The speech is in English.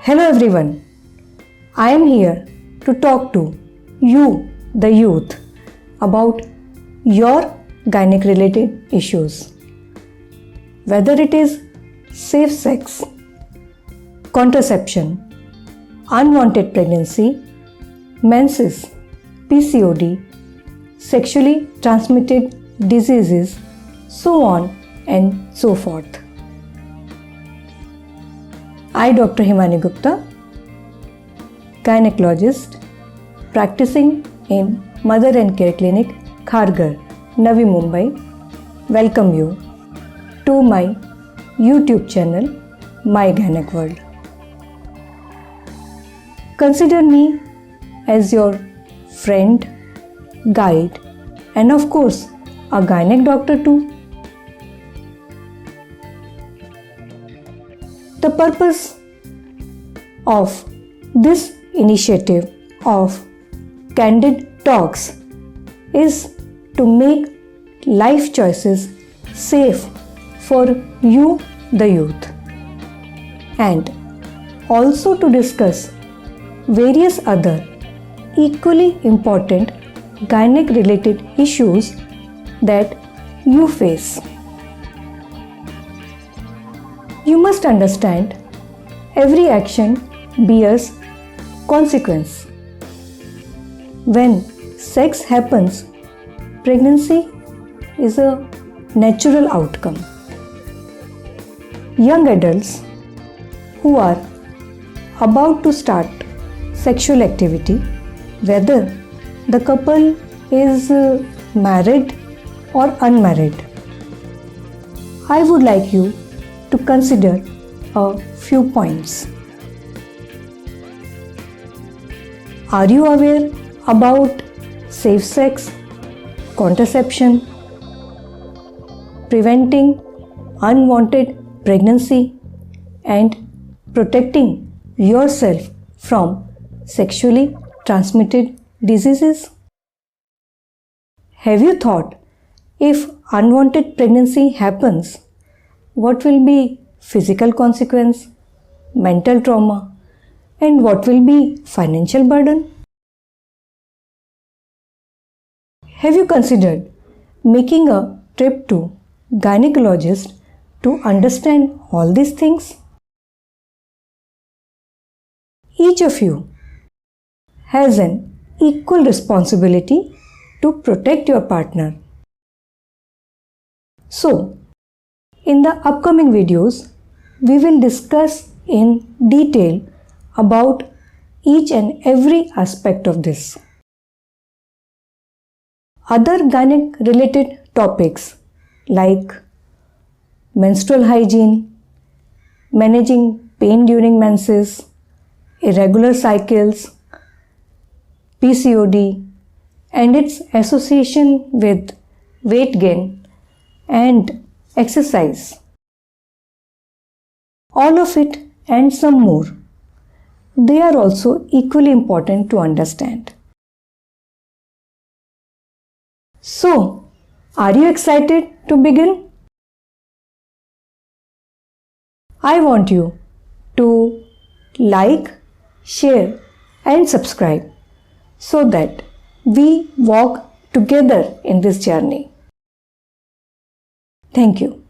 Hello everyone, I am here to talk to you, the youth, about your gynec related issues. Whether it is safe sex, contraception, unwanted pregnancy, menses, PCOD, sexually transmitted diseases, so on and so forth. I, Dr. Himani Gupta, gynecologist, practicing in Mother and Care Clinic, Kharghar, Navi Mumbai, welcome you to my YouTube channel, My Gynec World. Consider me as your friend, guide, and of course, a gynec doctor too. The purpose of this initiative of Candid Talks is to make life choices safe for you, the youth, and also to discuss various other equally important gynec related issues that you face. You must understand, every action bears consequence. When sex happens, pregnancy is a natural outcome. Young adults who are about to start sexual activity, whether the couple is married or unmarried, I would like you to consider a few points. Are you aware about safe sex, contraception, preventing unwanted pregnancy, and protecting yourself from sexually transmitted diseases? Have you thought, if unwanted pregnancy happens, what will be physical consequence, mental trauma, and what will be financial burden? Have you considered making a trip to gynecologist to understand all these things? Each of you has an equal responsibility to protect your partner. So, in the upcoming videos, we will discuss in detail about each and every aspect of this. Other gynec related topics like menstrual hygiene, managing pain during menses, irregular cycles, PCOD, and its association with weight gain and exercise. All of it and some more. They are also equally important to understand. So, are you excited to begin? I want you to like, share, and subscribe so that we walk together in this journey. Thank you.